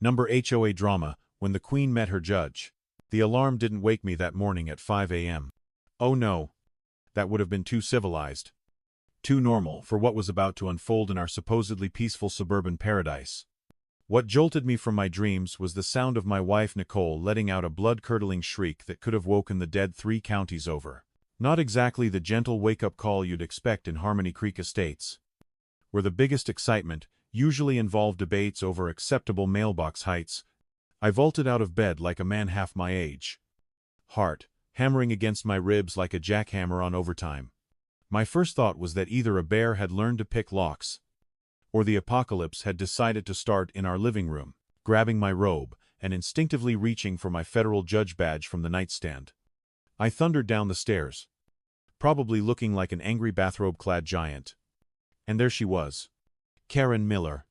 Number HOA drama, when the Queen met her judge. The alarm didn't wake me that morning at 5 a.m. Oh no. That would have been too civilized. Too normal for what was about to unfold in our supposedly peaceful suburban paradise. What jolted me from my dreams was the sound of my wife Nicole letting out a blood-curdling shriek that could have woken the dead 3 counties over. Not exactly the gentle wake-up call you'd expect in Harmony Creek Estates, where the biggest excitement usually involved debates over acceptable mailbox heights. I vaulted out of bed like a man half my age, heart hammering against my ribs like a jackhammer on overtime. My first thought was that either a bear had learned to pick locks, or the apocalypse had decided to start in our living room. Grabbing my robe and instinctively reaching for my federal judge badge from the nightstand, I thundered down the stairs, probably looking like an angry bathrobe-clad giant. And there she was, Karen Miller,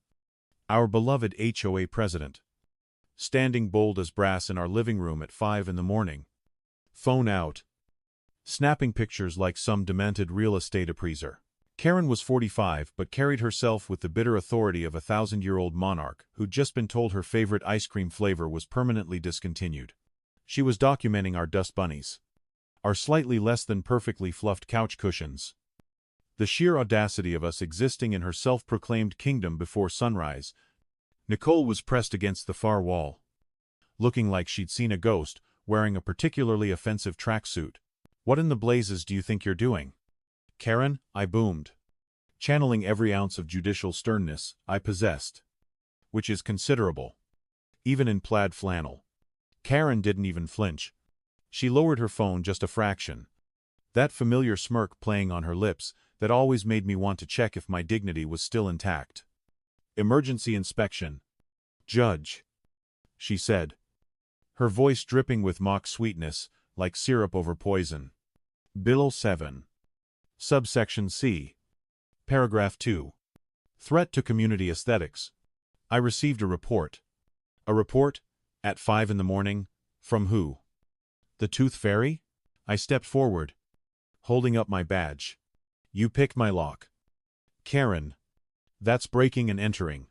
our beloved HOA president, standing bold as brass in our living room at 5 in the morning, phone out, snapping pictures like some demented real estate appraiser. Karen was 45 but carried herself with the bitter authority of a 1,000-year-old monarch who'd just been told her favorite ice cream flavor was permanently discontinued. She was documenting our dust bunnies, our slightly less than perfectly fluffed couch cushions, the sheer audacity of us existing in her self-proclaimed kingdom before sunrise. Nicole was pressed against the far wall, looking like she'd seen a ghost, wearing a particularly offensive tracksuit. "What in the blazes do you think you're doing, Karen?" I boomed, channeling every ounce of judicial sternness I possessed, which is considerable, even in plaid flannel. Karen didn't even flinch. She lowered her phone just a fraction, that familiar smirk playing on her lips that always made me want to check if my dignity was still intact. "Emergency inspection, Judge," she said, her voice dripping with mock sweetness, like syrup over poison. Bill 7. Subsection C. Paragraph 2. Threat to community aesthetics. I received a report. A report? At 5 in the morning? From who? The Tooth Fairy? I stepped forward, holding up my badge. "You picked my lock, Karen. That's breaking and entering.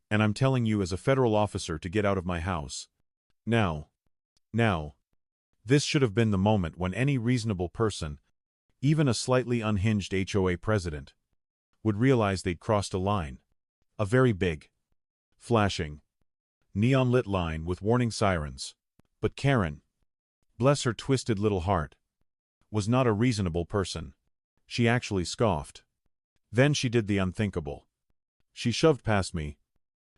And I'm telling you as a federal officer to get out of my house. Now. Now." This should have been the moment when any reasonable person, even a slightly unhinged HOA president, would realize they'd crossed a line. A very big, flashing, neon-lit line with warning sirens. But Karen, bless her twisted little heart, was not a reasonable person. She actually scoffed. Then she did the unthinkable. She shoved past me,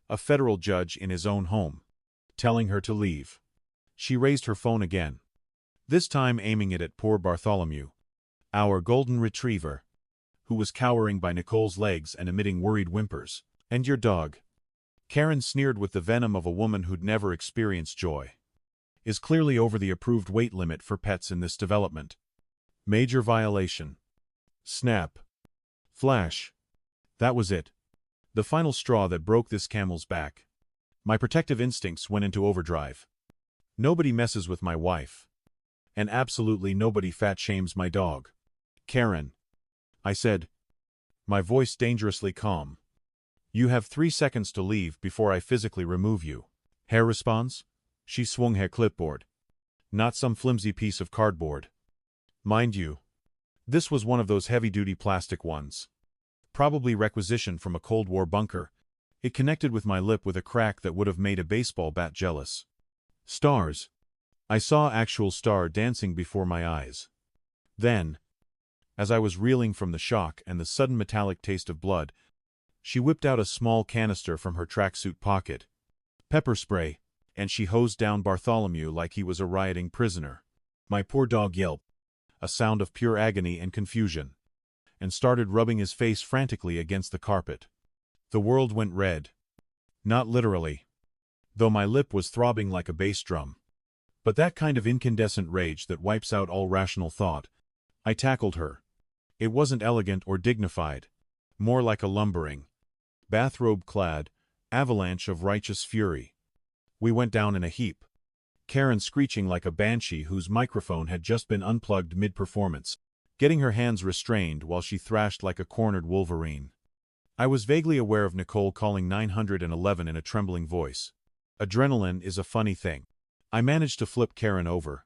a federal judge in his own home, telling her to leave. She raised her phone again, this time aiming it at poor Bartholomew, our golden retriever, who was cowering by Nicole's legs and emitting worried whimpers. "And your dog," Karen sneered with the venom of a woman who'd never experienced joy, "is clearly over the approved weight limit for pets in this development. Major violation." Snap. Flash. That was it. The final straw that broke this camel's back. My protective instincts went into overdrive. Nobody messes with my wife. And absolutely nobody fat-shames my dog. "Karen," I said, my voice dangerously calm, "you have 3 seconds to leave before I physically remove you." Hair response? She swung her clipboard. Not some flimsy piece of cardboard. Mind you, this was one of those heavy-duty plastic ones, probably requisitioned from a Cold War bunker. It connected with my lip with a crack that would have made a baseball bat jealous. Stars. I saw actual star dancing before my eyes. Then, as I was reeling from the shock and the sudden metallic taste of blood, she whipped out a small canister from her tracksuit pocket. Pepper spray, and she hosed down Bartholomew like he was a rioting prisoner. My poor dog yelped, a sound of pure agony and confusion, and started rubbing his face frantically against the carpet. The world went red. Not literally, though my lip was throbbing like a bass drum, but that kind of incandescent rage that wipes out all rational thought. I tackled her. It wasn't elegant or dignified, more like a lumbering, bathrobe-clad avalanche of righteous fury. We went down in a heap, Karen screeching like a banshee whose microphone had just been unplugged mid-performance, getting her hands restrained while she thrashed like a cornered wolverine. I was vaguely aware of Nicole calling 911 in a trembling voice. Adrenaline is a funny thing. I managed to flip Karen over,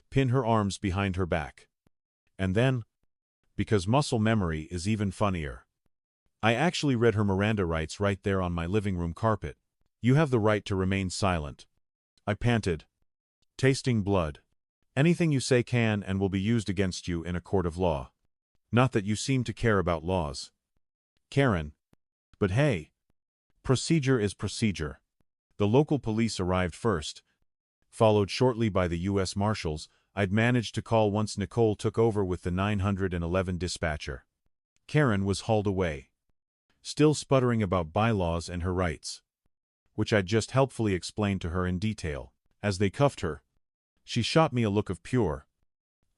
pin her arms behind her back. And then, because muscle memory is even funnier, I actually read her Miranda rights right there on my living room carpet. You have the right to remain silent. I panted, tasting blood. Anything you say can and will be used against you in a court of law. Not that you seem to care about laws, Karen. But hey, procedure is procedure. The local police arrived first, followed shortly by the U.S. Marshals. I'd managed to call once Nicole took over with the 911 dispatcher. Karen was hauled away, still sputtering about bylaws and her rights, which I'd just helpfully explained to her in detail. As they cuffed her, she shot me a look of pure,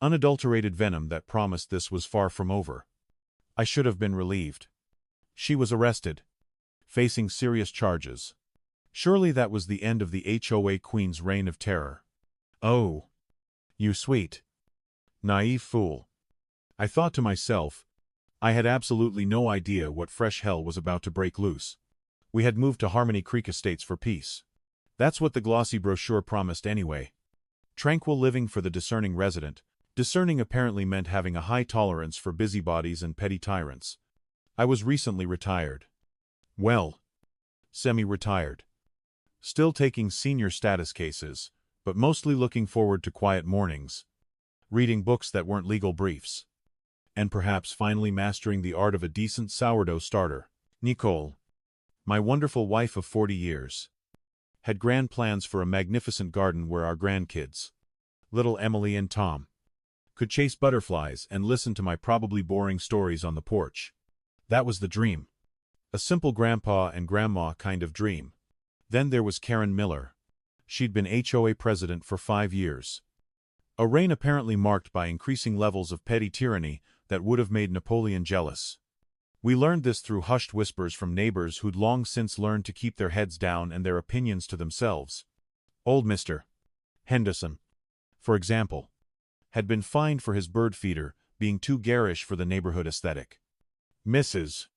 unadulterated venom that promised this was far from over. I should have been relieved. She was arrested, facing serious charges. Surely that was the end of the HOA Queen's reign of terror. Oh, you sweet, naive fool. I thought to myself, I had absolutely no idea what fresh hell was about to break loose. We had moved to Harmony Creek Estates for peace. That's what the glossy brochure promised anyway. Tranquil living for the discerning resident. Discerning apparently meant having a high tolerance for busybodies and petty tyrants. I was recently retired. Well, semi-retired. Still taking senior status cases, but mostly looking forward to quiet mornings, reading books that weren't legal briefs, and perhaps finally mastering the art of a decent sourdough starter. Nicole, my wonderful wife of 40 years, had grand plans for a magnificent garden where our grandkids, little Emily and Tom, could chase butterflies and listen to my probably boring stories on the porch. That was the dream. A simple grandpa and grandma kind of dream. Then there was Karen Miller. She'd been HOA president for 5 years. A reign apparently marked by increasing levels of petty tyranny that would have made Napoleon jealous. We learned this through hushed whispers from neighbors who'd long since learned to keep their heads down and their opinions to themselves. Old Mr. Henderson, for example, had been fined for his bird feeder being too garish for the neighborhood aesthetic. Mrs.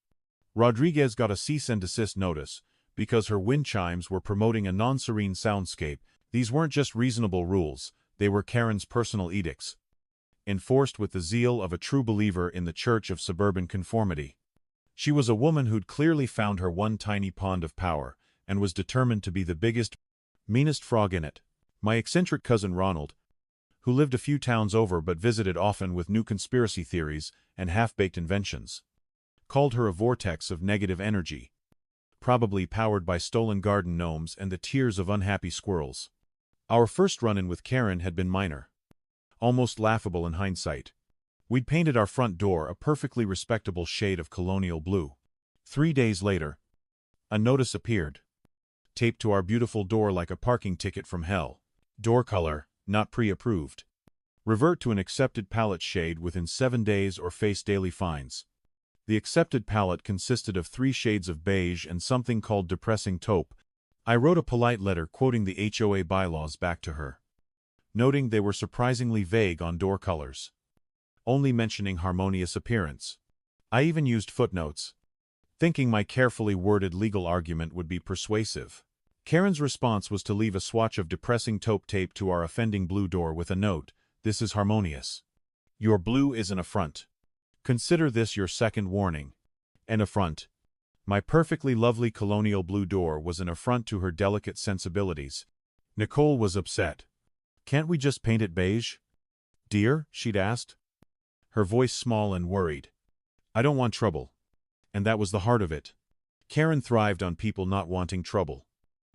Rodriguez got a cease and desist notice because her wind chimes were promoting a non-serene soundscape. These weren't just reasonable rules, they were Karen's personal edicts, enforced with the zeal of a true believer in the church of suburban conformity. She was a woman who'd clearly found her one tiny pond of power, and was determined to be the biggest, meanest frog in it. My eccentric cousin Ronald, who lived a few towns over but visited often with new conspiracy theories and half-baked inventions, called her a vortex of negative energy, probably powered by stolen garden gnomes and the tears of unhappy squirrels. Our first run-in with Karen had been minor, almost laughable in hindsight. We'd painted our front door a perfectly respectable shade of colonial blue. 3 days later, a notice appeared, taped to our beautiful door like a parking ticket from hell. Door color, not pre-approved. Revert to an accepted palette shade within 7 days or face daily fines. The accepted palette consisted of 3 shades of beige and something called depressing taupe. I wrote a polite letter quoting the HOA bylaws back to her, noting they were surprisingly vague on door colors, only mentioning harmonious appearance. I even used footnotes, thinking my carefully worded legal argument would be persuasive. Karen's response was to leave a swatch of depressing taupe tape to our offending blue door with a note, "This is harmonious. Your blue is an affront. Consider this your second warning." An affront. My perfectly lovely colonial blue door was an affront to her delicate sensibilities. Nicole was upset. "Can't we just paint it beige, dear?" she'd asked, her voice small and worried. "I don't want trouble." And that was the heart of it. Karen thrived on people not wanting trouble.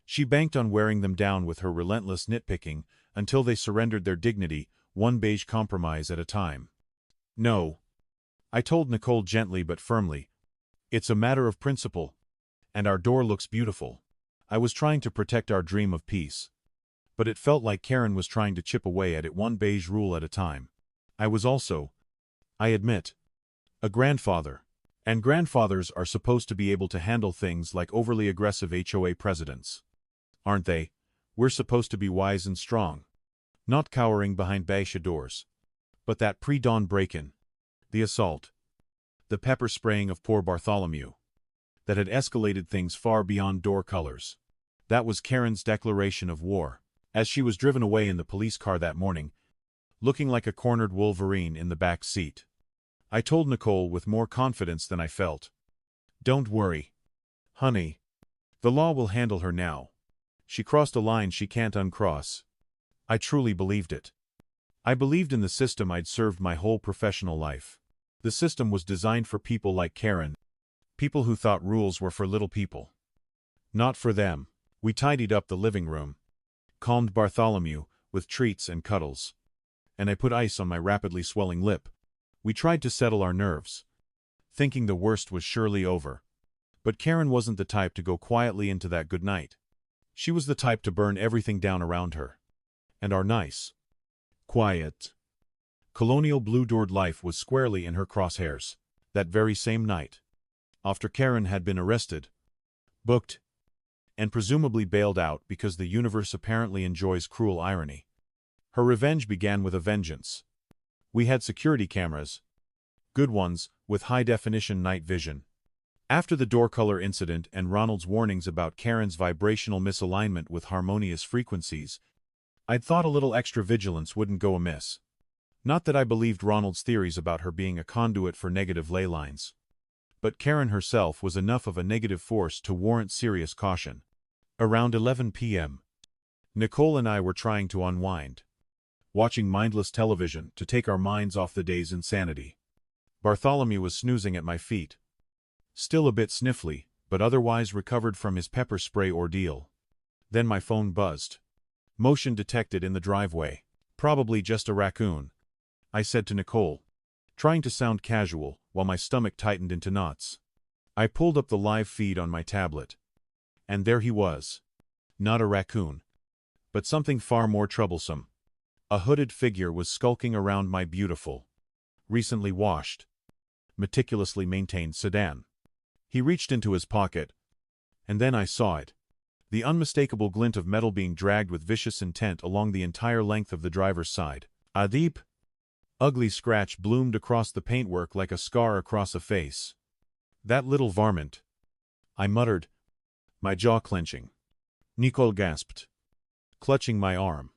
She banked on wearing them down with her relentless nitpicking until they surrendered their dignity, one beige compromise at a time. "No," I told Nicole gently but firmly. "It's a matter of principle. And our door looks beautiful." I was trying to protect our dream of peace, but it felt like Karen was trying to chip away at it one beige rule at a time. I was also, I admit, a grandfather. And grandfathers are supposed to be able to handle things like overly aggressive HOA presidents. Aren't they? We're supposed to be wise and strong, not cowering behind beige doors. But that pre-dawn break-in, the assault, the pepper spraying of poor Bartholomew, that had escalated things far beyond door colors. That was Karen's declaration of war. As she was driven away in the police car that morning, looking like a cornered Wolverine in the back seat, I told Nicole with more confidence than I felt. "Don't worry, honey. The law will handle her now. She crossed a line she can't uncross." I truly believed it. I believed in the system I'd served my whole professional life. The system was designed for people like Karen, people who thought rules were for little people. Not for them. We tidied up the living room, calmed Bartholomew with treats and cuddles, and I put ice on my rapidly swelling lip. We tried to settle our nerves, thinking the worst was surely over. But Karen wasn't the type to go quietly into that good night. She was the type to burn everything down around her. And our nice, quiet, colonial blue-doored life was squarely in her crosshairs. That very same night, after Karen had been arrested, booked, and presumably bailed out because the universe apparently enjoys cruel irony, her revenge began with a vengeance. We had security cameras, good ones, with high-definition night vision. After the door color incident and Ronald's warnings about Karen's vibrational misalignment with harmonious frequencies, I'd thought a little extra vigilance wouldn't go amiss. Not that I believed Ronald's theories about her being a conduit for negative ley lines. But Karen herself was enough of a negative force to warrant serious caution. Around 11 p.m., Nicole and I were trying to unwind, watching mindless television to take our minds off the day's insanity. Bartholomew was snoozing at my feet, still a bit sniffly, but otherwise recovered from his pepper spray ordeal. Then my phone buzzed. Motion detected in the driveway. "Probably just a raccoon," I said to Nicole, trying to sound casual while my stomach tightened into knots. I pulled up the live feed on my tablet. And there he was. Not a raccoon, but something far more troublesome. A hooded figure was skulking around my beautiful, recently washed, meticulously maintained sedan. He reached into his pocket, and then I saw it. The unmistakable glint of metal being dragged with vicious intent along the entire length of the driver's side. A deep, ugly scratch bloomed across the paintwork like a scar across a face. "That little varmint," I muttered, my jaw clenching. Nicole gasped, clutching my arm.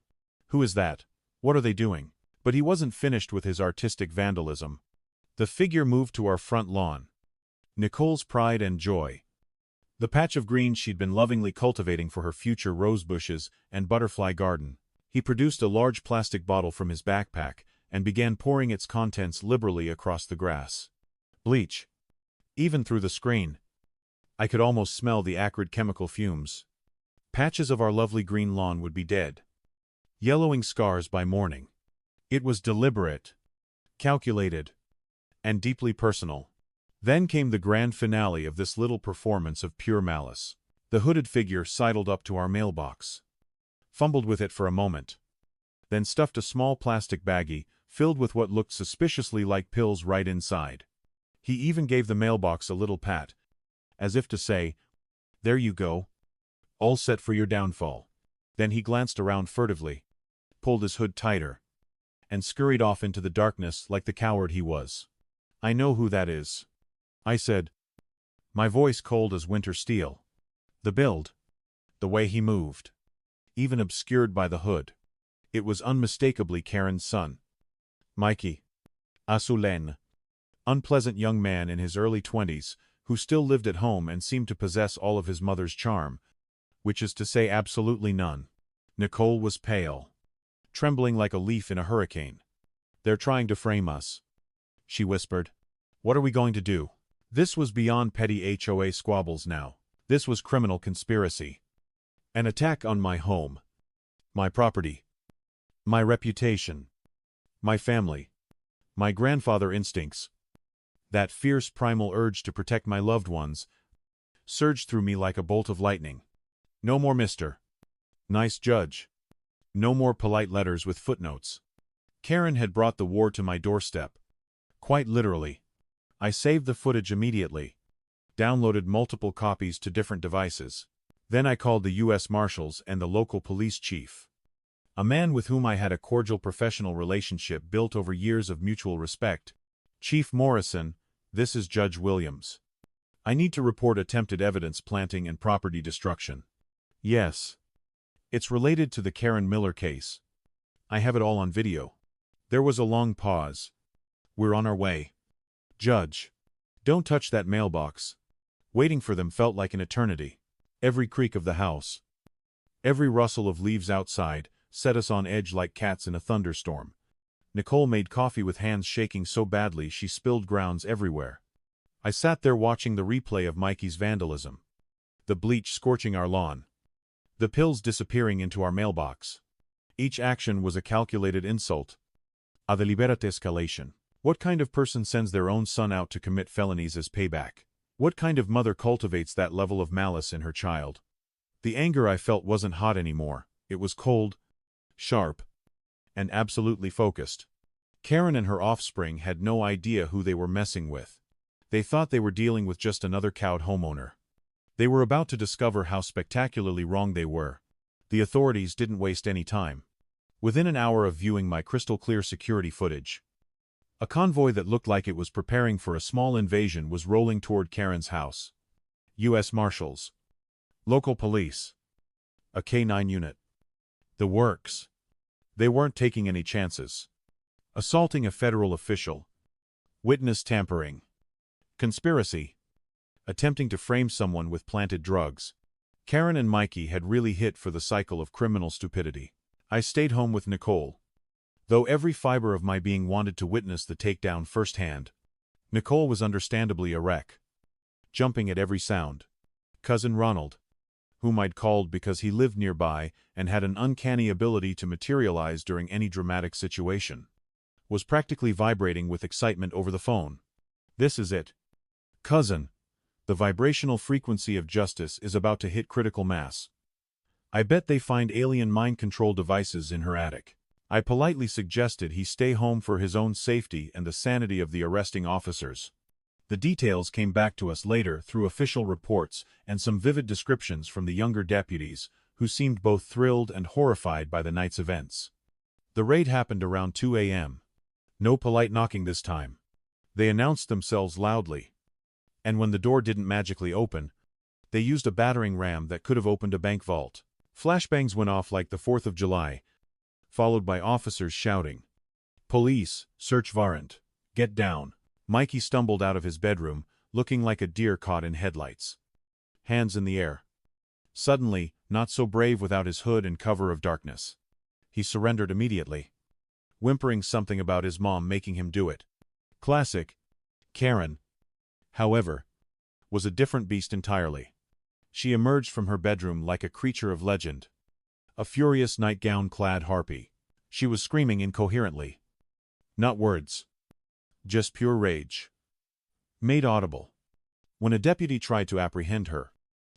"Who is that? What are they doing?" But he wasn't finished with his artistic vandalism. The figure moved to our front lawn. Nicole's pride and joy. The patch of green she'd been lovingly cultivating for her future rose bushes and butterfly garden. He produced a large plastic bottle from his backpack and began pouring its contents liberally across the grass. Bleach. Even through the screen, I could almost smell the acrid chemical fumes. Patches of our lovely green lawn would be dead, yellowing scars by morning. It was deliberate, calculated, and deeply personal. Then came the grand finale of this little performance of pure malice. The hooded figure sidled up to our mailbox, fumbled with it for a moment, then stuffed a small plastic baggie filled with what looked suspiciously like pills right inside. He even gave the mailbox a little pat, as if to say, "There you go, all set for your downfall." Then he glanced around furtively, pulled his hood tighter, and scurried off into the darkness like the coward he was. "I know who that is," I said, my voice cold as winter steel. The build, the way he moved, even obscured by the hood. It was unmistakably Karen's son. Mikey. Azulen. Unpleasant young man in his early 20s, who still lived at home and seemed to possess all of his mother's charm, which is to say absolutely none. Nicole was pale, trembling like a leaf in a hurricane. "They're trying to frame us," she whispered. "What are we going to do?" This was beyond petty HOA squabbles now. This was criminal conspiracy. An attack on my home, my property, my reputation, my family, my grandfather instincts. That fierce primal urge to protect my loved ones surged through me like a bolt of lightning. No more Mr. Nice Judge. No more polite letters with footnotes. Karen had brought the war to my doorstep. Quite literally. I saved the footage immediately, downloaded multiple copies to different devices. Then I called the U.S. Marshals and the local police chief, a man with whom I had a cordial professional relationship built over years of mutual respect. "Chief Morrison, this is Judge Williams. I need to report attempted evidence planting and property destruction." Yes. It's related to the Karen Miller case. I have it all on video. There was a long pause. We're on our way. Judge. Don't touch that mailbox. Waiting for them felt like an eternity. Every creak of the house, every rustle of leaves outside, set us on edge like cats in a thunderstorm. Nicole made coffee with hands shaking so badly she spilled grounds everywhere. I sat there watching the replay of Mikey's vandalism. The bleach scorching our lawn. The pills disappearing into our mailbox. Each action was a calculated insult. A deliberate escalation. What kind of person sends their own son out to commit felonies as payback? What kind of mother cultivates that level of malice in her child? The anger I felt wasn't hot anymore. It was cold, sharp, and absolutely focused. Karen and her offspring had no idea who they were messing with. They thought they were dealing with just another cowed homeowner. They were about to discover how spectacularly wrong they were. The authorities didn't waste any time. Within an hour of viewing my crystal-clear security footage, a convoy that looked like it was preparing for a small invasion was rolling toward Karen's house. U.S. Marshals. Local police. A K-9 unit. The works. They weren't taking any chances. Assaulting a federal official. Witness tampering. Conspiracy. Attempting to frame someone with planted drugs. Karen and Mikey had really hit for the cycle of criminal stupidity. I stayed home with Nicole. Though every fiber of my being wanted to witness the takedown firsthand, Nicole was understandably a wreck. Jumping at every sound. Cousin Ronald, whom I'd called because he lived nearby and had an uncanny ability to materialize during any dramatic situation, was practically vibrating with excitement over the phone. This is it. Cousin, the vibrational frequency of justice is about to hit critical mass. I bet they find alien mind control devices in her attic. I politely suggested he stay home for his own safety and the sanity of the arresting officers. The details came back to us later through official reports and some vivid descriptions from the younger deputies, who seemed both thrilled and horrified by the night's events. The raid happened around 2 a.m. No polite knocking this time. They announced themselves loudly. And when the door didn't magically open, they used a battering ram that could have opened a bank vault. Flashbangs went off like the 4th of July, followed by officers shouting, "Police, search warrant, get down." Mikey stumbled out of his bedroom, looking like a deer caught in headlights. Hands in the air. Suddenly, not so brave without his hood and cover of darkness. He surrendered immediately, whimpering something about his mom making him do it. Classic. Karen, however, was a different beast entirely. She emerged from her bedroom like a creature of legend. A furious nightgown-clad harpy. She was screaming incoherently. Not words. Just pure rage. Made audible. When a deputy tried to apprehend her,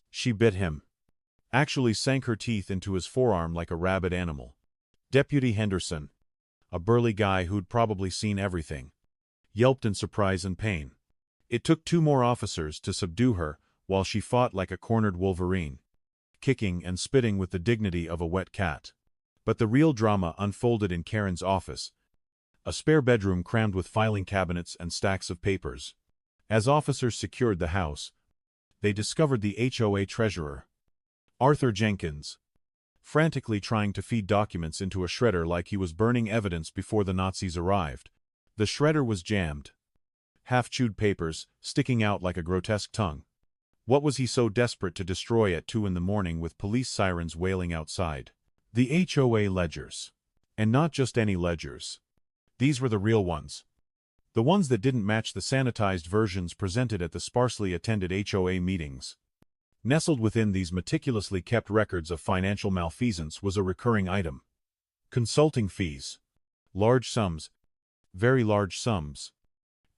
she bit him. Actually sank her teeth into his forearm like a rabid animal. Deputy Henderson, a burly guy who'd probably seen everything, yelped in surprise and pain. It took 2 more officers to subdue her while she fought like a cornered wolverine, kicking and spitting with the dignity of a wet cat. But the real drama unfolded in Karen's office, a spare bedroom crammed with filing cabinets and stacks of papers. As officers secured the house, they discovered the HOA treasurer, Arthur Jenkins, frantically trying to feed documents into a shredder like he was burning evidence before the Nazis arrived. The shredder was jammed. Half-chewed papers, sticking out like a grotesque tongue. What was he so desperate to destroy at 2 in the morning with police sirens wailing outside? The HOA ledgers. And not just any ledgers. These were the real ones. The ones that didn't match the sanitized versions presented at the sparsely attended HOA meetings. Nestled within these meticulously kept records of financial malfeasance was a recurring item. Consulting fees. Large sums. Very large sums.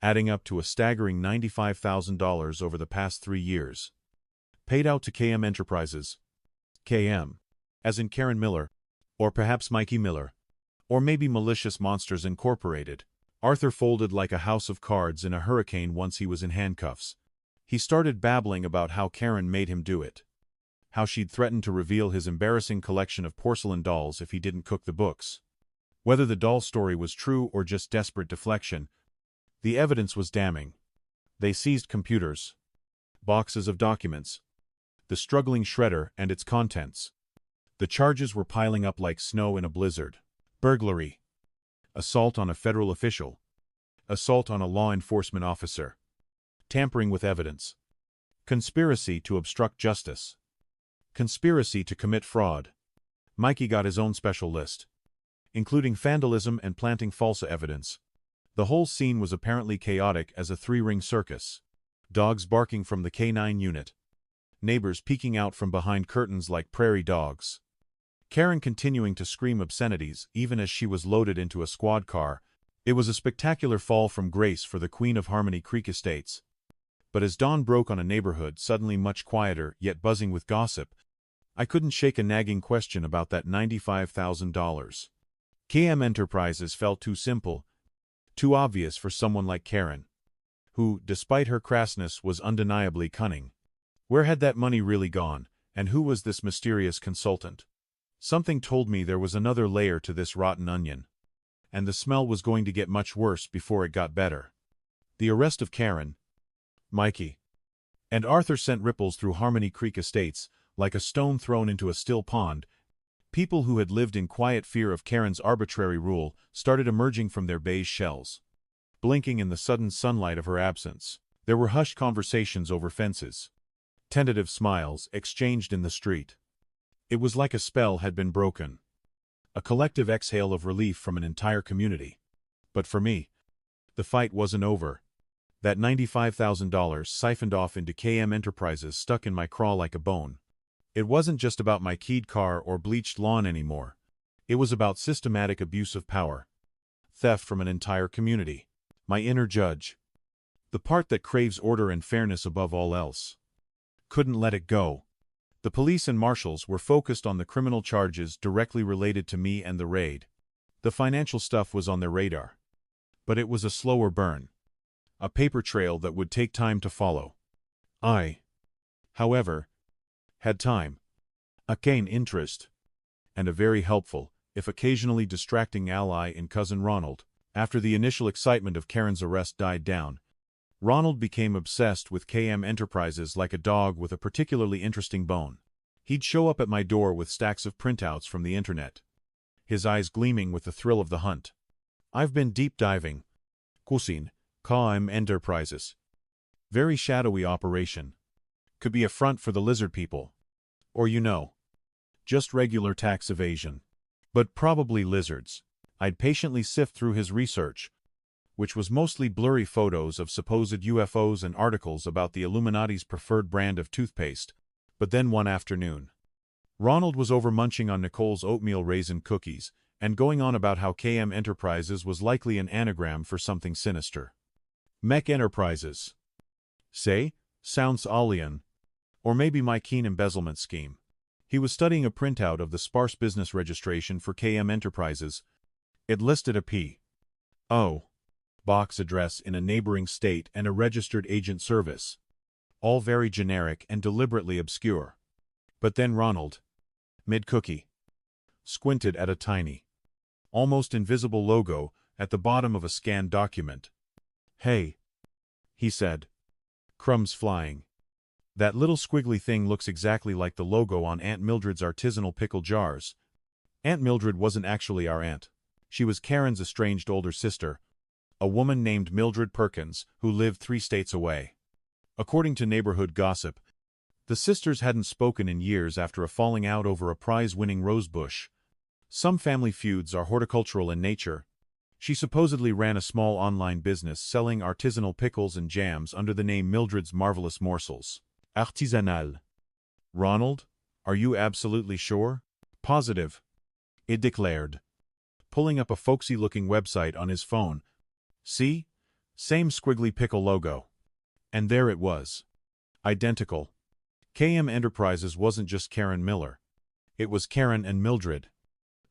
Adding up to a staggering $95,000 over the past 3 years. Paid out to KM Enterprises. KM. As in Karen Miller. Or perhaps Mikey Miller. Or maybe Malicious Monsters Incorporated. Arthur folded like a house of cards in a hurricane once he was in handcuffs. He started babbling about how Karen made him do it. How she'd threatened to reveal his embarrassing collection of porcelain dolls if he didn't cook the books. Whether the doll story was true or just desperate deflection, the evidence was damning. They seized computers, boxes of documents, the struggling shredder and its contents. The charges were piling up like snow in a blizzard. Burglary, assault on a federal official, assault on a law enforcement officer, tampering with evidence, conspiracy to obstruct justice, conspiracy to commit fraud. Mikey got his own special list, including vandalism and planting false evidence. The whole scene was apparently chaotic as a three-ring circus. Dogs barking from the K9 unit. Neighbors peeking out from behind curtains like prairie dogs. Karen continuing to scream obscenities even as she was loaded into a squad car. It was a spectacular fall from grace for the Queen of Harmony Creek Estates. But as dawn broke on a neighborhood suddenly much quieter yet buzzing with gossip, I couldn't shake a nagging question about that $95,000. KM Enterprises felt too simple, too obvious for someone like Karen, who, despite her crassness, was undeniably cunning. Where had that money really gone, and who was this mysterious consultant? Something told me there was another layer to this rotten onion, and the smell was going to get much worse before it got better. The arrest of Karen, Mikey, and Arthur sent ripples through Harmony Creek Estates, like a stone thrown into a still pond. People who had lived in quiet fear of Karen's arbitrary rule started emerging from their beige shells, blinking in the sudden sunlight of her absence. There were hushed conversations over fences, tentative smiles exchanged in the street. It was like a spell had been broken, a collective exhale of relief from an entire community. But for me, the fight wasn't over. That $95,000 siphoned off into KM Enterprises stuck in my craw like a bone. It wasn't just about my keyed car or bleached lawn anymore. It was about systematic abuse of power, theft from an entire community. My inner judge, the part that craves order and fairness above all else, couldn't let it go. The police and marshals were focused on the criminal charges directly related to me and the raid. The financial stuff was on their radar. But it was a slower burn, a paper trail that would take time to follow. I, however, had time, a keen interest, and a very helpful, if occasionally distracting ally in Cousin Ronald. After the initial excitement of Karen's arrest died down, Ronald became obsessed with KM Enterprises like a dog with a particularly interesting bone. He'd show up at my door with stacks of printouts from the internet, his eyes gleaming with the thrill of the hunt. I've been deep diving. KM Enterprises. Very shadowy operation. Could be a front for the lizard people. Or just regular tax evasion. But probably lizards. I'd patiently sift through his research, which was mostly blurry photos of supposed UFOs and articles about the Illuminati's preferred brand of toothpaste. But then one afternoon, Ronald was over munching on Nicole's oatmeal raisin cookies and going on about how KM Enterprises was likely an anagram for something sinister. Mech Enterprises. Say, sounds alien. Or maybe my keen embezzlement scheme. He was studying a printout of the sparse business registration for KM Enterprises. It listed a P.O. box address in a neighboring state and a registered agent service. All very generic and deliberately obscure. But then Ronald, mid-cookie, squinted at a tiny, almost invisible logo at the bottom of a scanned document. "Hey," he said, crumbs flying. "That little squiggly thing looks exactly like the logo on Aunt Mildred's artisanal pickle jars." Aunt Mildred wasn't actually our aunt. She was Karen's estranged older sister, a woman named Mildred Perkins, who lived 3 states away. According to neighborhood gossip, the sisters hadn't spoken in years after a falling out over a prize-winning rose bush. Some family feuds are horticultural in nature. She supposedly ran a small online business selling artisanal pickles and jams under the name Mildred's Marvelous Morsels. Artisanal. "Ronald, are you absolutely sure?" "Positive," it declared, pulling up a folksy-looking website on his phone. "See? Same squiggly pickle logo." And there it was. Identical. KM Enterprises wasn't just Karen Miller. It was Karen and Mildred.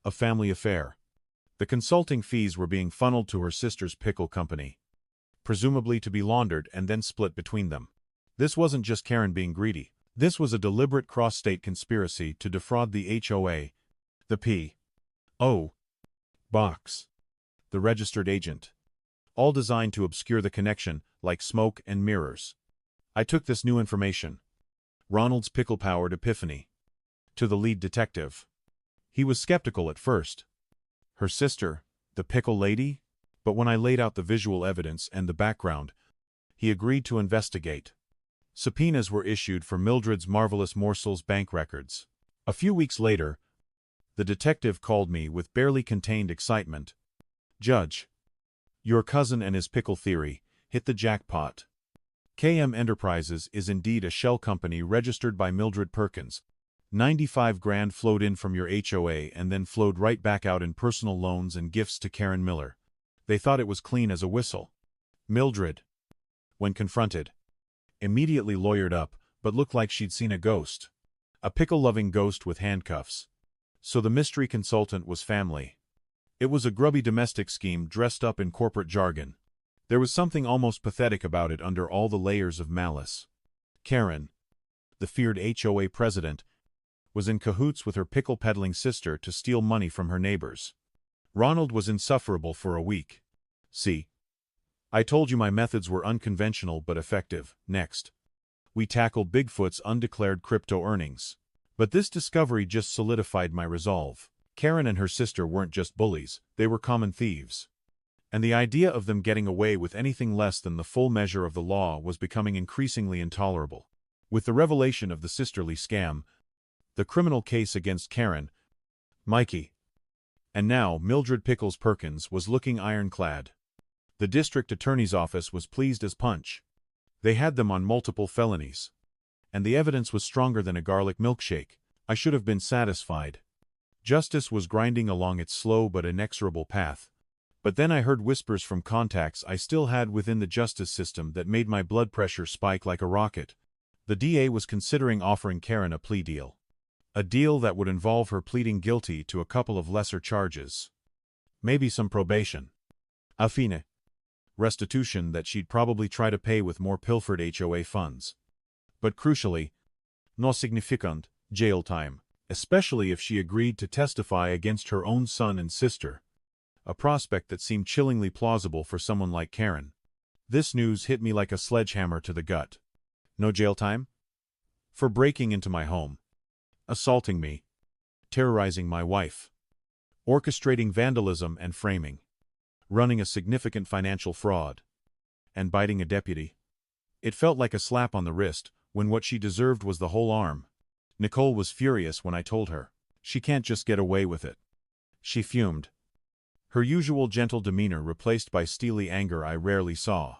A family affair. The consulting fees were being funneled to her sister's pickle company, presumably to be laundered and then split between them. This wasn't just Karen being greedy. This was a deliberate cross-state conspiracy to defraud the HOA, the P.O. box, the registered agent. All designed to obscure the connection, like smoke and mirrors. I took this new information, Ronald's pickle-powered epiphany. To the lead detective. He was skeptical at first. Her sister, the pickle lady? But when I laid out the visual evidence and the background, he agreed to investigate. Subpoenas were issued for Mildred's Marvelous Morsels bank records. A few weeks later, the detective called me with barely contained excitement. "Judge, your cousin and his pickle theory hit the jackpot. KM Enterprises is indeed a shell company registered by Mildred Perkins. 95 grand flowed in from your HOA and then flowed right back out in personal loans and gifts to Karen Miller. They thought it was clean as a whistle." Mildred, when confronted, immediately lawyered up, but looked like she'd seen a ghost. A pickle-loving ghost with handcuffs. So the mystery consultant was family. It was a grubby domestic scheme dressed up in corporate jargon. There was something almost pathetic about it under all the layers of malice. Karen, the feared HOA president, was in cahoots with her pickle-peddling sister to steal money from her neighbors. Ronald was insufferable for a week. See, I told you my methods were unconventional but effective. Next, we tackled Bigfoot's undeclared crypto earnings. But this discovery just solidified my resolve. Karen and her sister weren't just bullies, they were common thieves. And the idea of them getting away with anything less than the full measure of the law was becoming increasingly intolerable. With the revelation of the sisterly scam, the criminal case against Karen, Mikey, and now Mildred Pickles Perkins was looking ironclad. The district attorney's office was pleased as punch. They had them on multiple felonies. And the evidence was stronger than a garlic milkshake. I should have been satisfied. Justice was grinding along its slow but inexorable path. But then I heard whispers from contacts I still had within the justice system that made my blood pressure spike like a rocket. The DA was considering offering Karen a plea deal. A deal that would involve her pleading guilty to a couple of lesser charges. Maybe some probation. Affine. Restitution that she'd probably try to pay with more pilfered HOA funds. But crucially, no significant jail time, especially if she agreed to testify against her own son and sister. A prospect that seemed chillingly plausible for someone like Karen. This news hit me like a sledgehammer to the gut. No jail time? For breaking into my home. Assaulting me. Terrorizing my wife. Orchestrating vandalism and framing. Running a significant financial fraud. And biting a deputy. It felt like a slap on the wrist, when what she deserved was the whole arm. Nicole was furious when I told her. She can't just get away with it. She fumed. Her usual gentle demeanor replaced by steely anger I rarely saw.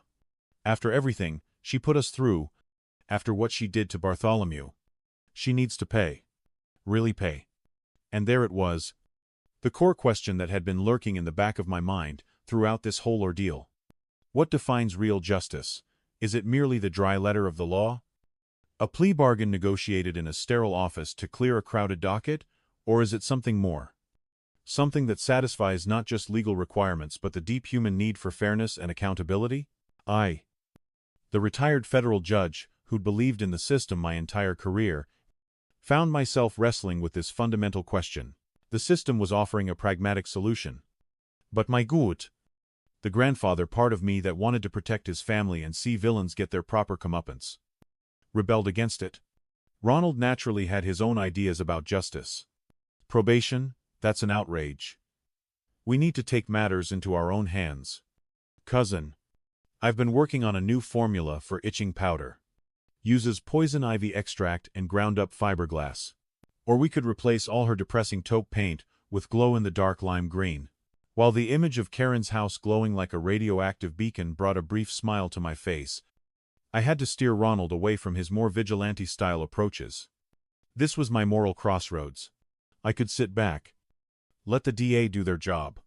After everything she put us through, after what she did to Bartholomew, she needs to pay. Really pay. And there it was. The core question that had been lurking in the back of my mind throughout this whole ordeal. What defines real justice? Is it merely the dry letter of the law? A plea bargain negotiated in a sterile office to clear a crowded docket? Or is it something more? Something that satisfies not just legal requirements but the deep human need for fairness and accountability? I, the retired federal judge who'd believed in the system my entire career, found myself wrestling with this fundamental question. The system was offering a pragmatic solution. But my gut, the grandfather part of me that wanted to protect his family and see villains get their proper comeuppance, rebelled against it. Ronald naturally had his own ideas about justice. Probation, that's an outrage. We need to take matters into our own hands. Cousin, I've been working on a new formula for itching powder. Uses poison ivy extract and ground up fiberglass. Or we could replace all her depressing taupe paint with glow-in-the-dark lime green. While the image of Karen's house glowing like a radioactive beacon brought a brief smile to my face, I had to steer Ronald away from his more vigilante-style approaches. This was my moral crossroads. I could sit back, let the DA do their job,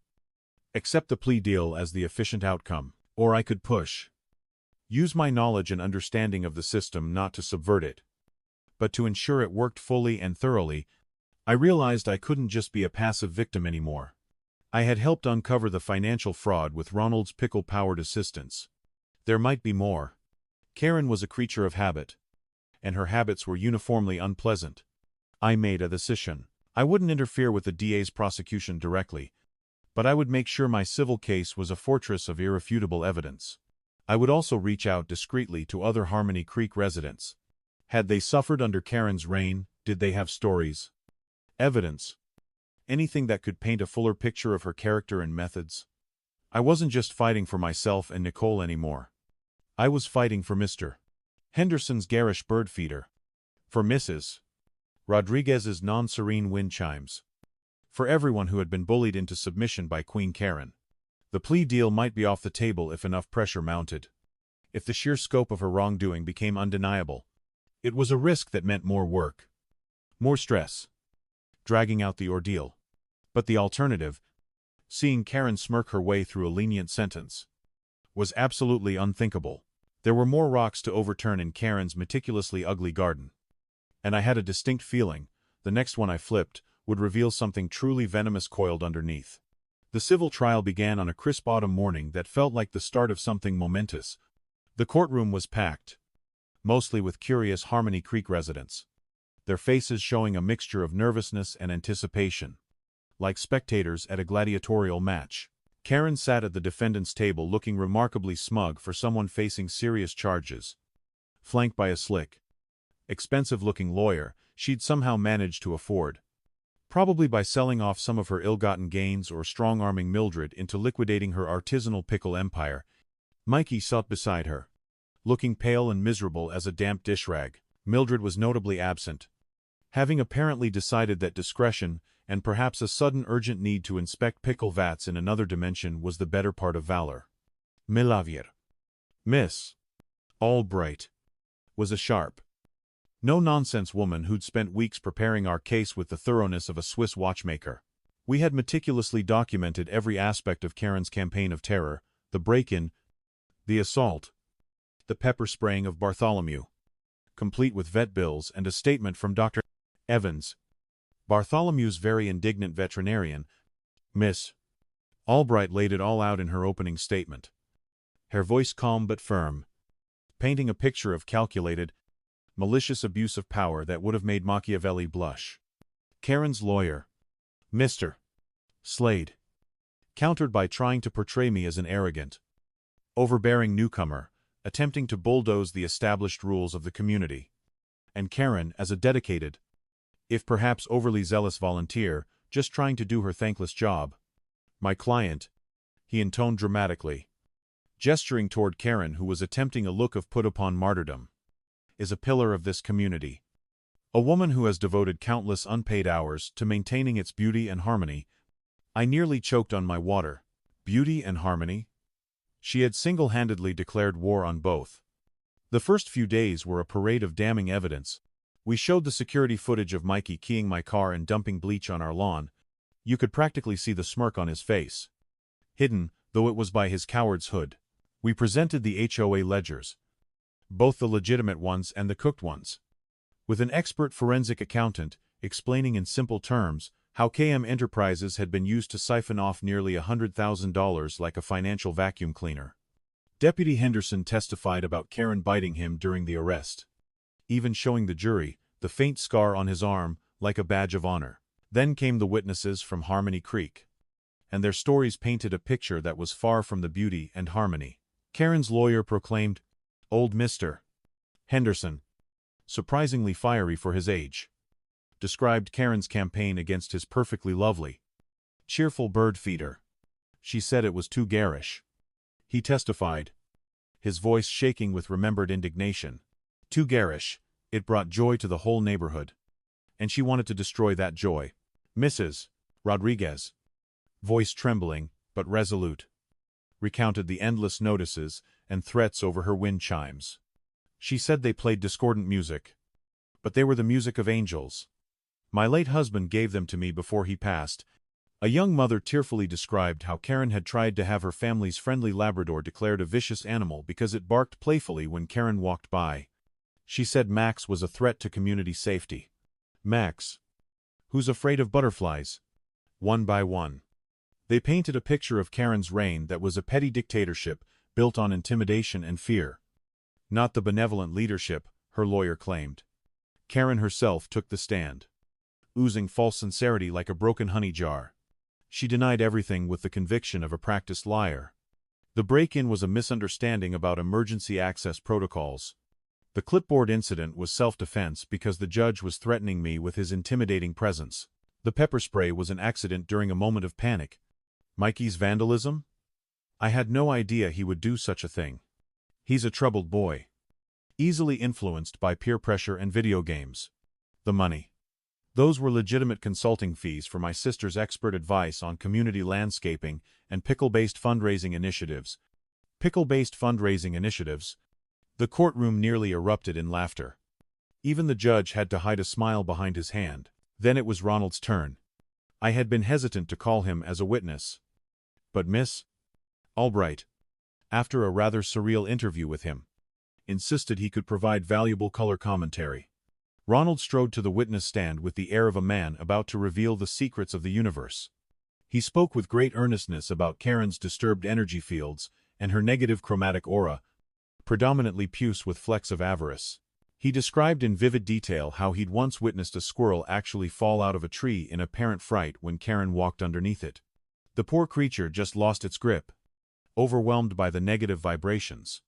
accept the plea deal as the efficient outcome, or I could push. Use my knowledge and understanding of the system not to subvert it, but to ensure it worked fully and thoroughly. I realized I couldn't just be a passive victim anymore. I had helped uncover the financial fraud with Ronald's pickle-powered assistance. There might be more. Karen was a creature of habit, and her habits were uniformly unpleasant. I made a decision. I wouldn't interfere with the DA's prosecution directly, but I would make sure my civil case was a fortress of irrefutable evidence. I would also reach out discreetly to other Harmony Creek residents. Had they suffered under Karen's reign? Did they have stories? Evidence? Anything that could paint a fuller picture of her character and methods? I wasn't just fighting for myself and Nicole anymore. I was fighting for Mr. Henderson's garish bird feeder. For Mrs. Rodriguez's non-serene wind chimes. For everyone who had been bullied into submission by Queen Karen. The plea deal might be off the table if enough pressure mounted. If the sheer scope of her wrongdoing became undeniable. It was a risk that meant more work. More stress. Dragging out the ordeal. But the alternative, seeing Karen smirk her way through a lenient sentence, was absolutely unthinkable. There were more rocks to overturn in Karen's meticulously ugly garden. And I had a distinct feeling, the next one I flipped, would reveal something truly venomous coiled underneath. The civil trial began on a crisp autumn morning that felt like the start of something momentous. The courtroom was packed, mostly with curious Harmony Creek residents, their faces showing a mixture of nervousness and anticipation, like spectators at a gladiatorial match. Karen sat at the defendant's table looking remarkably smug for someone facing serious charges. Flanked by a slick, expensive-looking lawyer she'd somehow managed to afford, probably by selling off some of her ill-gotten gains or strong-arming Mildred into liquidating her artisanal pickle empire. Mikey sat beside her, looking pale and miserable as a damp dish rag. Mildred was notably absent, having apparently decided that discretion, and perhaps a sudden urgent need to inspect pickle vats in another dimension, was the better part of valor. Milavier. Miss Albright was a sharp, no-nonsense woman who'd spent weeks preparing our case with the thoroughness of a Swiss watchmaker. We had meticulously documented every aspect of Karen's campaign of terror, the break-in, the assault, the pepper-spraying of Bartholomew, complete with vet bills and a statement from Dr. Evans, Bartholomew's very indignant veterinarian. Miss Albright laid it all out in her opening statement, her voice calm but firm, painting a picture of calculated, malicious abuse of power that would have made Machiavelli blush. Karen's lawyer, Mr. Slade, countered by trying to portray me as an arrogant, overbearing newcomer, attempting to bulldoze the established rules of the community, and Karen as a dedicated, if perhaps overly zealous volunteer, just trying to do her thankless job. My client, he intoned dramatically, gesturing toward Karen who was attempting a look of put-upon martyrdom, is a pillar of this community. A woman who has devoted countless unpaid hours to maintaining its beauty and harmony. I nearly choked on my water. Beauty and harmony? She had single-handedly declared war on both. The first few days were a parade of damning evidence. We showed the security footage of Mikey keying my car and dumping bleach on our lawn. You could practically see the smirk on his face, hidden, though it was by his coward's hood. We presented the HOA ledgers, both the legitimate ones and the cooked ones, with an expert forensic accountant explaining in simple terms how KM Enterprises had been used to siphon off nearly $100,000 like a financial vacuum cleaner. Deputy Henderson testified about Karen biting him during the arrest, even showing the jury the faint scar on his arm like a badge of honor. Then came the witnesses from Harmony Creek, and their stories painted a picture that was far from the beauty and harmony. Karen's lawyer proclaimed, "Old Mr. Henderson, surprisingly fiery for his age," described Karen's campaign against his perfectly lovely, cheerful bird feeder. She said it was too garish. He testified, his voice shaking with remembered indignation. Too garish, it brought joy to the whole neighborhood. And she wanted to destroy that joy. Mrs. Rodriguez, voice trembling, but resolute, recounted the endless notices and threats over her wind chimes. She said they played discordant music, but they were the music of angels. My late husband gave them to me before he passed. A young mother tearfully described how Karen had tried to have her family's friendly Labrador declared a vicious animal because it barked playfully when Karen walked by. She said Max was a threat to community safety. Max, who's afraid of butterflies? One by one. They painted a picture of Karen's reign that was a petty dictatorship built on intimidation and fear. Not the benevolent leadership, her lawyer claimed. Karen herself took the stand, oozing false sincerity like a broken honey jar. She denied everything with the conviction of a practiced liar. The break-in was a misunderstanding about emergency access protocols. The clipboard incident was self-defense because the judge was threatening me with his intimidating presence. The pepper spray was an accident during a moment of panic. Mikey's vandalism? I had no idea he would do such a thing. He's a troubled boy. Easily influenced by peer pressure and video games. The money. Those were legitimate consulting fees for my sister's expert advice on community landscaping and pickle-based fundraising initiatives. Pickle-based fundraising initiatives? The courtroom nearly erupted in laughter. Even the judge had to hide a smile behind his hand. Then it was Ronald's turn. I had been hesitant to call him as a witness. But Miss Albright, after a rather surreal interview with him, insisted he could provide valuable color commentary. Ronald strode to the witness stand with the air of a man about to reveal the secrets of the universe. He spoke with great earnestness about Karen's disturbed energy fields and her negative chromatic aura, predominantly puce with flecks of avarice. He described in vivid detail how he'd once witnessed a squirrel actually fall out of a tree in apparent fright when Karen walked underneath it. The poor creature just lost its grip, overwhelmed by the negative vibrations.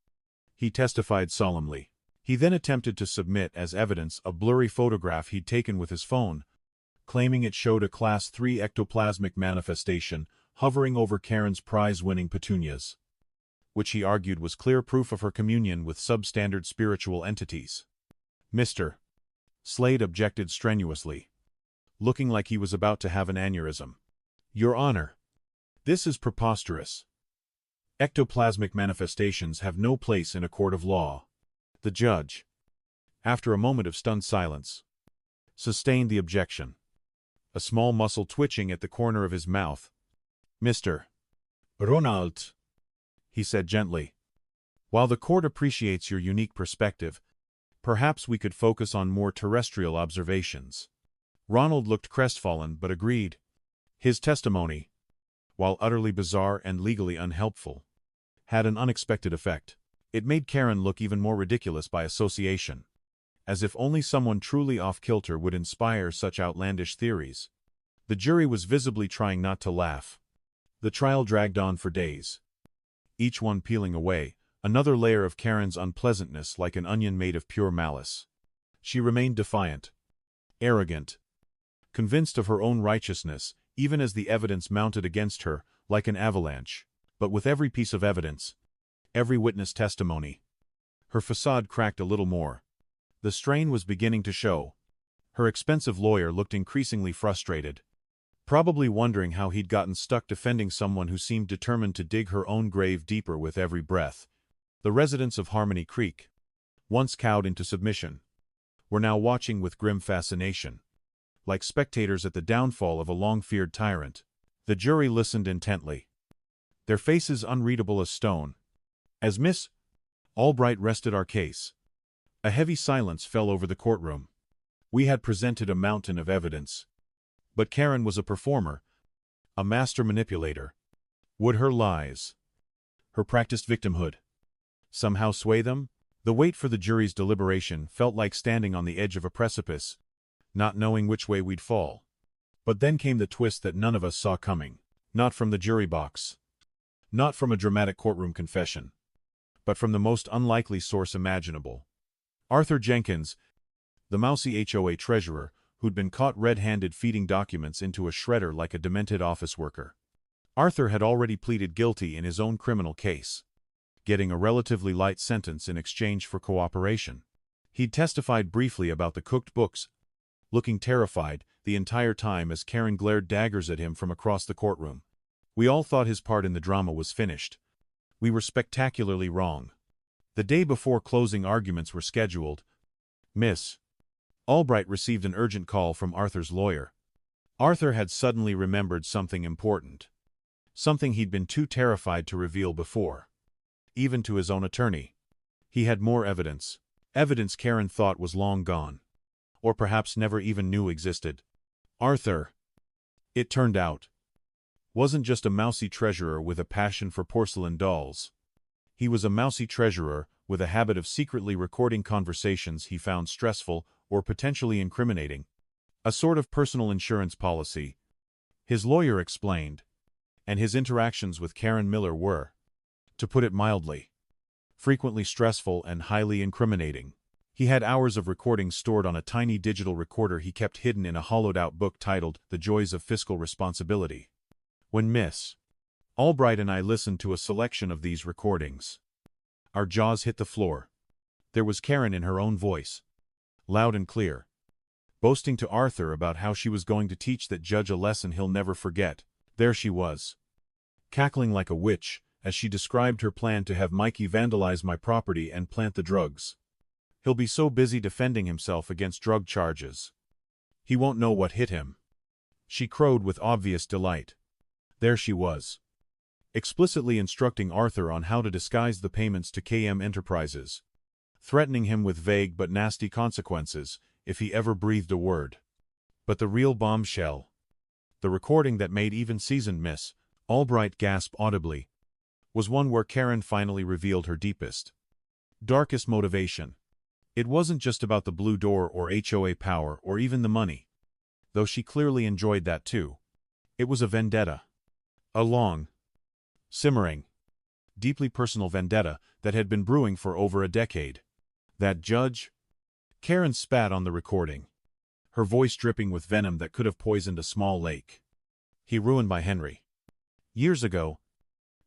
He testified solemnly. He then attempted to submit as evidence a blurry photograph he'd taken with his phone, claiming it showed a Class 3 ectoplasmic manifestation hovering over Karen's prize-winning petunias, which he argued was clear proof of her communion with substandard spiritual entities. Mr. Slade objected strenuously, looking like he was about to have an aneurysm. Your Honor, this is preposterous. Ectoplasmic manifestations have no place in a court of law. The judge, after a moment of stunned silence, sustained the objection, a small muscle twitching at the corner of his mouth. Mr. Ronald, he said gently, while the court appreciates your unique perspective, perhaps we could focus on more terrestrial observations. Ronald looked crestfallen but agreed. His testimony, while utterly bizarre and legally unhelpful, had an unexpected effect. It made Karen look even more ridiculous by association, as if only someone truly off-kilter would inspire such outlandish theories. The jury was visibly trying not to laugh. The trial dragged on for days, each one peeling away another layer of Karen's unpleasantness like an onion made of pure malice. She remained defiant, arrogant, convinced of her own righteousness, even as the evidence mounted against her like an avalanche. But with every piece of evidence, every witness testimony, her facade cracked a little more. The strain was beginning to show. Her expensive lawyer looked increasingly frustrated, probably wondering how he'd gotten stuck defending someone who seemed determined to dig her own grave deeper with every breath. The residents of Harmony Creek, once cowed into submission, were now watching with grim fascination, like spectators at the downfall of a long-feared tyrant. The jury listened intently, their faces unreadable as stone. As Miss Albright rested our case, a heavy silence fell over the courtroom. We had presented a mountain of evidence, but Karen was a performer, a master manipulator. Would her lies, her practiced victimhood, somehow sway them? The wait for the jury's deliberation felt like standing on the edge of a precipice, not knowing which way we'd fall. But then came the twist that none of us saw coming. Not from the jury box, not from a dramatic courtroom confession, but from the most unlikely source imaginable. Arthur Jenkins, the mousy HOA treasurer, who'd been caught red-handed feeding documents into a shredder like a demented office worker. Arthur had already pleaded guilty in his own criminal case, getting a relatively light sentence in exchange for cooperation. He'd testified briefly about the cooked books, looking terrified the entire time as Karen glared daggers at him from across the courtroom. We all thought his part in the drama was finished. We were spectacularly wrong. The day before closing arguments were scheduled, Miss Albright received an urgent call from Arthur's lawyer. Arthur had suddenly remembered something important, something he'd been too terrified to reveal before, even to his own attorney. He had more evidence, evidence Karen thought was long gone, or perhaps never even knew existed. Arthur, it turned out, wasn't just a mousy treasurer with a passion for porcelain dolls. He was a mousy treasurer with a habit of secretly recording conversations he found stressful or potentially incriminating. A sort of personal insurance policy, his lawyer explained, and his interactions with Karen Miller were, to put it mildly, frequently stressful and highly incriminating. He had hours of recordings stored on a tiny digital recorder he kept hidden in a hollowed-out book titled The Joys of Fiscal Responsibility. When Miss Albright and I listened to a selection of these recordings, our jaws hit the floor. There was Karen in her own voice, loud and clear, boasting to Arthur about how she was going to teach that judge a lesson he'll never forget. There she was, cackling like a witch, as she described her plan to have Mikey vandalize my property and plant the drugs. He'll be so busy defending himself against drug charges, he won't know what hit him. She crowed with obvious delight. There she was, explicitly instructing Arthur on how to disguise the payments to KM Enterprises, threatening him with vague but nasty consequences if he ever breathed a word. But the real bombshell, the recording that made even seasoned Miss Albright gasp audibly, was one where Karen finally revealed her deepest, darkest motivation. It wasn't just about the blue door or HOA power or even the money, though she clearly enjoyed that too. It was a vendetta. A long, simmering, deeply personal vendetta that had been brewing for over a decade. That judge? Karen spat on the recording, her voice dripping with venom that could have poisoned a small lake. He ruined my Henry. Years ago,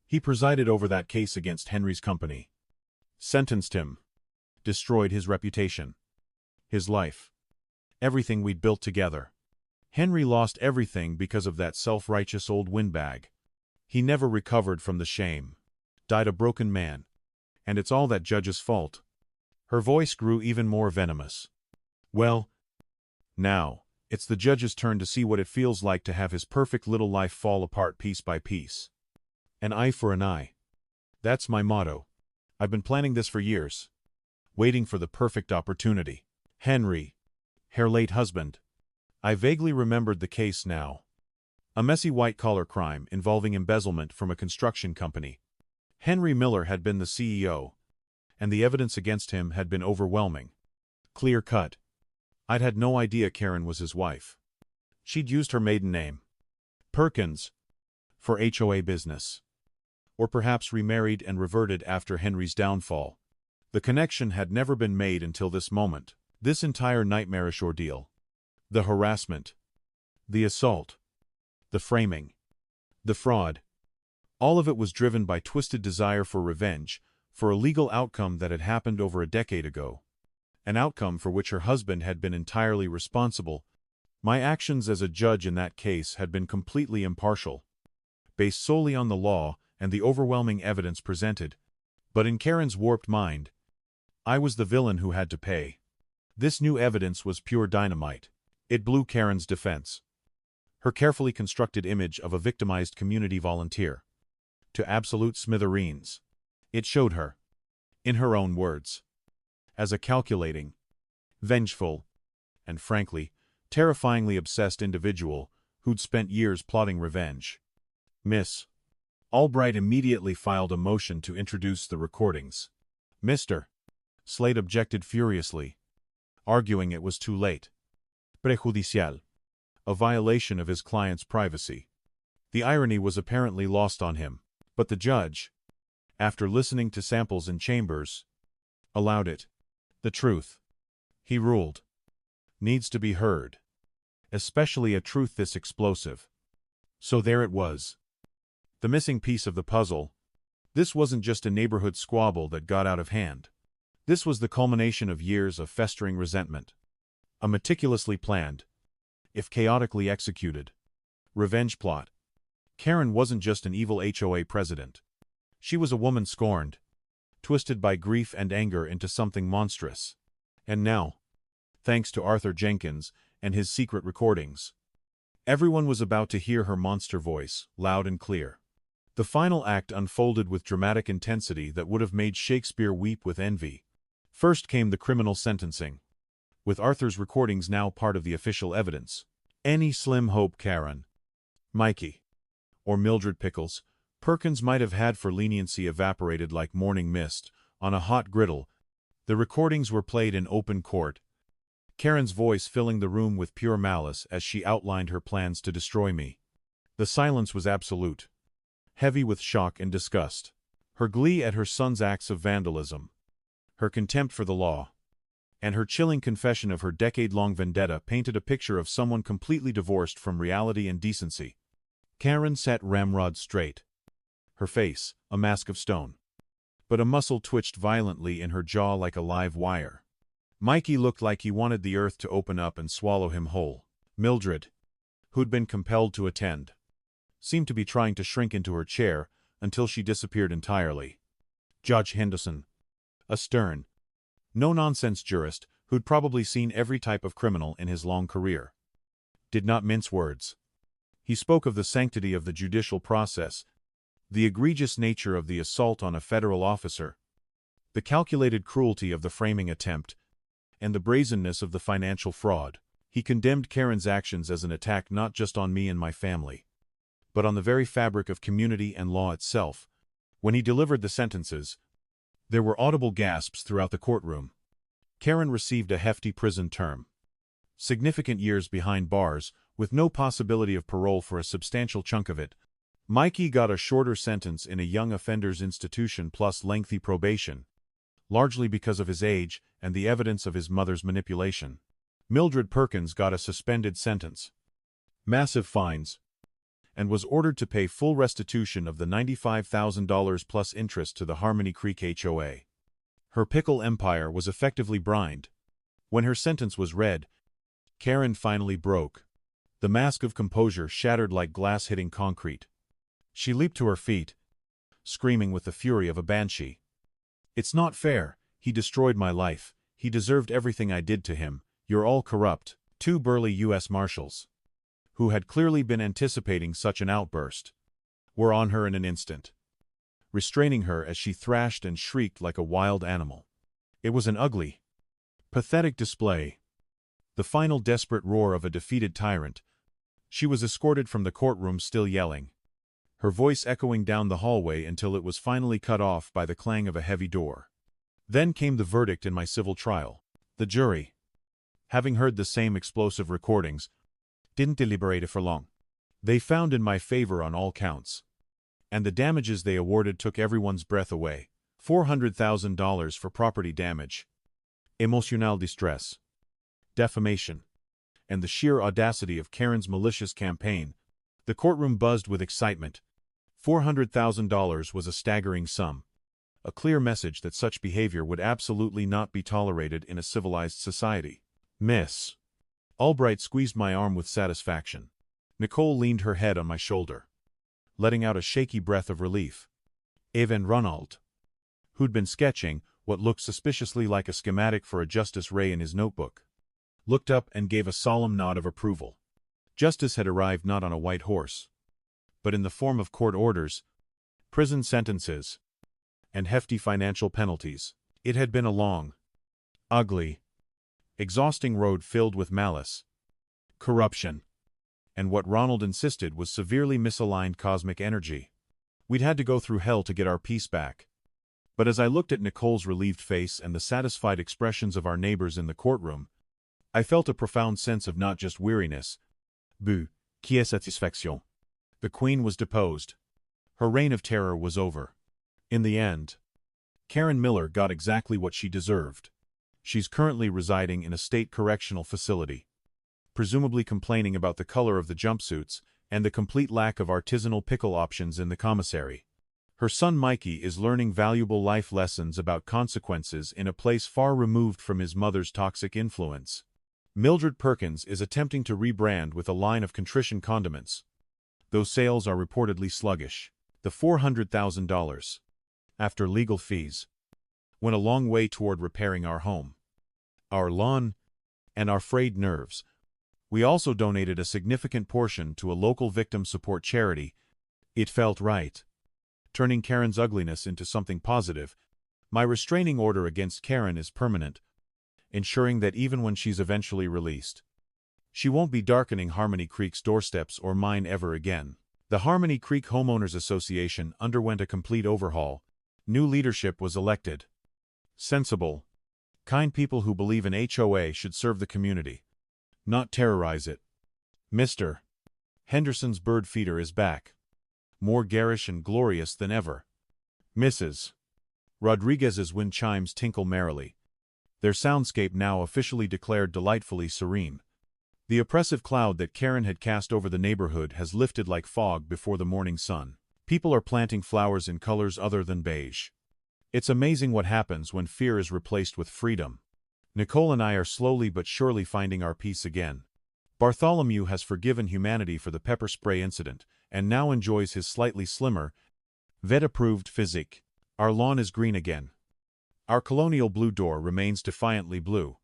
he presided over that case against Henry's company, sentenced him, destroyed his reputation, his life, everything we'd built together. Henry lost everything because of that self-righteous old windbag. He never recovered from the shame, died a broken man, and it's all that judge's fault. Her voice grew even more venomous. Well, now, it's the judge's turn to see what it feels like to have his perfect little life fall apart piece by piece. An eye for an eye. That's my motto. I've been planning this for years, waiting for the perfect opportunity. Henry, her late husband. I vaguely remembered the case now. A messy white-collar crime involving embezzlement from a construction company. Henry Miller had been the CEO, and the evidence against him had been overwhelming. Clear-cut. I'd had no idea Karen was his wife. She'd used her maiden name, Perkins, for HOA business. Or perhaps remarried and reverted after Henry's downfall. The connection had never been made until this moment. This entire nightmarish ordeal. The harassment, the assault, the framing, the fraud. All of it was driven by twisted desire for revenge, for a legal outcome that had happened over a decade ago. An outcome for which her husband had been entirely responsible. My actions as a judge in that case had been completely impartial, based solely on the law and the overwhelming evidence presented. But in Karen's warped mind, I was the villain who had to pay. This new evidence was pure dynamite. It blew Karen's defense, her carefully constructed image of a victimized community volunteer, to absolute smithereens. It showed her, in her own words, as a calculating, vengeful, and frankly, terrifyingly obsessed individual who'd spent years plotting revenge. Miss Albright immediately filed a motion to introduce the recordings. Mr. Slade objected furiously, arguing it was too late. Prejudicial. A violation of his client's privacy. The irony was apparently lost on him, but the judge, after listening to samples in chambers, allowed it. The truth, he ruled, needs to be heard, especially a truth this explosive. So there it was. The missing piece of the puzzle. This wasn't just a neighborhood squabble that got out of hand. This was the culmination of years of festering resentment. A meticulously planned, if chaotically executed, revenge plot. Karen wasn't just an evil HOA president. She was a woman scorned, twisted by grief and anger into something monstrous. And now, thanks to Arthur Jenkins and his secret recordings, everyone was about to hear her monster voice, loud and clear. The final act unfolded with dramatic intensity that would have made Shakespeare weep with envy. First came the criminal sentencing, with Arthur's recordings now part of the official evidence. Any slim hope Karen, Mikey, or Mildred Pickles Perkins might have had for leniency evaporated like morning mist on a hot griddle. The recordings were played in open court, Karen's voice filling the room with pure malice as she outlined her plans to destroy me. The silence was absolute, heavy with shock and disgust. Her glee at her son's acts of vandalism, her contempt for the law, and her chilling confession of her decade-long vendetta painted a picture of someone completely divorced from reality and decency. Karen sat ramrod straight, her face a mask of stone, but a muscle twitched violently in her jaw like a live wire. Mikey looked like he wanted the earth to open up and swallow him whole. Mildred, who'd been compelled to attend, seemed to be trying to shrink into her chair until she disappeared entirely. Judge Henderson, a stern, no-nonsense jurist who'd probably seen every type of criminal in his long career, did not mince words. He spoke of the sanctity of the judicial process, the egregious nature of the assault on a federal officer, the calculated cruelty of the framing attempt, and the brazenness of the financial fraud. He condemned Karen's actions as an attack not just on me and my family, but on the very fabric of community and law itself. When he delivered the sentences, there were audible gasps throughout the courtroom. Karen received a hefty prison term, significant years behind bars, with no possibility of parole for a substantial chunk of it. Mikey got a shorter sentence in a young offenders institution plus lengthy probation, largely because of his age and the evidence of his mother's manipulation. Mildred Perkins got a suspended sentence, massive fines, and was ordered to pay full restitution of the $95,000 plus interest to the Harmony Creek HOA. Her pickle empire was effectively brined. When her sentence was read, Karen finally broke. The mask of composure shattered like glass hitting concrete. She leaped to her feet, screaming with the fury of a banshee. "It's not fair. He destroyed my life. He deserved everything I did to him. You're all corrupt." Two burly U.S. Marshals, who had clearly been anticipating such an outburst, were on her in an instant, restraining her as she thrashed and shrieked like a wild animal. It was an ugly, pathetic display, the final desperate roar of a defeated tyrant. She was escorted from the courtroom still yelling, her voice echoing down the hallway until it was finally cut off by the clang of a heavy door. Then came the verdict in my civil trial. The jury, having heard the same explosive recordings, didn't deliberate for long. They found in my favor on all counts, and the damages they awarded took everyone's breath away. $400,000 for property damage, emotional distress, defamation, and the sheer audacity of Karen's malicious campaign. The courtroom buzzed with excitement. $400,000 was a staggering sum, a clear message that such behavior would absolutely not be tolerated in a civilized society. Miss Albright squeezed my arm with satisfaction. Nicole leaned her head on my shoulder, letting out a shaky breath of relief. Evan Ronald, who'd been sketching what looked suspiciously like a schematic for a Justice Ray in his notebook, looked up and gave a solemn nod of approval. Justice had arrived not on a white horse, but in the form of court orders, prison sentences, and hefty financial penalties. It had been a long, ugly, exhausting road filled with malice, corruption, and what Ronald insisted was severely misaligned cosmic energy. We'd had to go through hell to get our peace back. But as I looked at Nicole's relieved face and the satisfied expressions of our neighbors in the courtroom, I felt a profound sense of not just weariness, but satisfaction. The Queen was deposed. Her reign of terror was over. In the end, Karen Miller got exactly what she deserved. She's currently residing in a state correctional facility, presumably complaining about the color of the jumpsuits and the complete lack of artisanal pickle options in the commissary. Her son Mikey is learning valuable life lessons about consequences in a place far removed from his mother's toxic influence. Mildred Perkins is attempting to rebrand with a line of contrition condiments, though sales are reportedly sluggish. The $400,000, after legal fees, went a long way toward repairing our home, our lawn, and our frayed nerves. We also donated a significant portion to a local victim support charity. It felt right, turning Karen's ugliness into something positive. My restraining order against Karen is permanent, ensuring that even when she's eventually released, she won't be darkening Harmony Creek's doorsteps or mine ever again. The Harmony Creek Homeowners Association underwent a complete overhaul. New leadership was elected. Sensible, kind people who believe an HOA should serve the community, not terrorize it. Mr. Henderson's bird feeder is back, more garish and glorious than ever. Mrs. Rodriguez's wind chimes tinkle merrily. their soundscape now officially declared delightfully serene. The oppressive cloud that Karen had cast over the neighborhood has lifted like fog before the morning sun. People are planting flowers in colors other than beige. It's amazing what happens when fear is replaced with freedom. Nicole and I are slowly but surely finding our peace again. Bartholomew has forgiven humanity for the pepper spray incident, and now enjoys his slightly slimmer, vet-approved physique. Our lawn is green again. Our colonial blue door remains defiantly blue.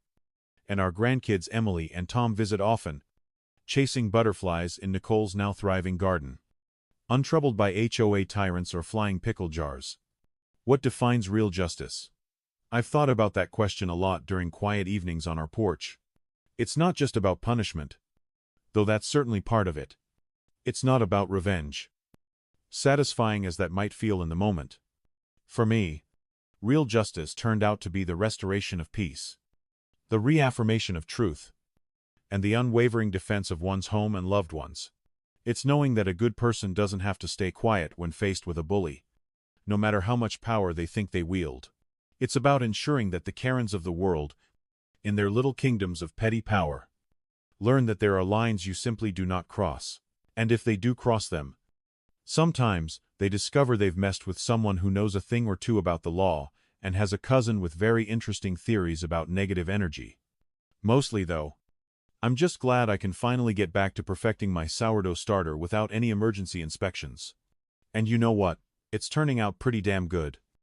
And our grandkids Emily and Tom visit often, chasing butterflies in Nicole's now thriving garden. Untroubled by HOA tyrants or flying pickle jars. What defines real justice? I've thought about that question a lot during quiet evenings on our porch. It's not just about punishment, though that's certainly part of it. It's not about revenge, satisfying as that might feel in the moment. For me, real justice turned out to be the restoration of peace, the reaffirmation of truth, and the unwavering defense of one's home and loved ones. It's knowing that a good person doesn't have to stay quiet when faced with a bully, no matter how much power they think they wield. It's about ensuring that the Karens of the world, in their little kingdoms of petty power, learn that there are lines you simply do not cross. And if they do cross them, sometimes they discover they've messed with someone who knows a thing or two about the law and has a cousin with very interesting theories about negative energy. Mostly, though, I'm just glad I can finally get back to perfecting my sourdough starter without any emergency inspections. And you know what? It's turning out pretty damn good.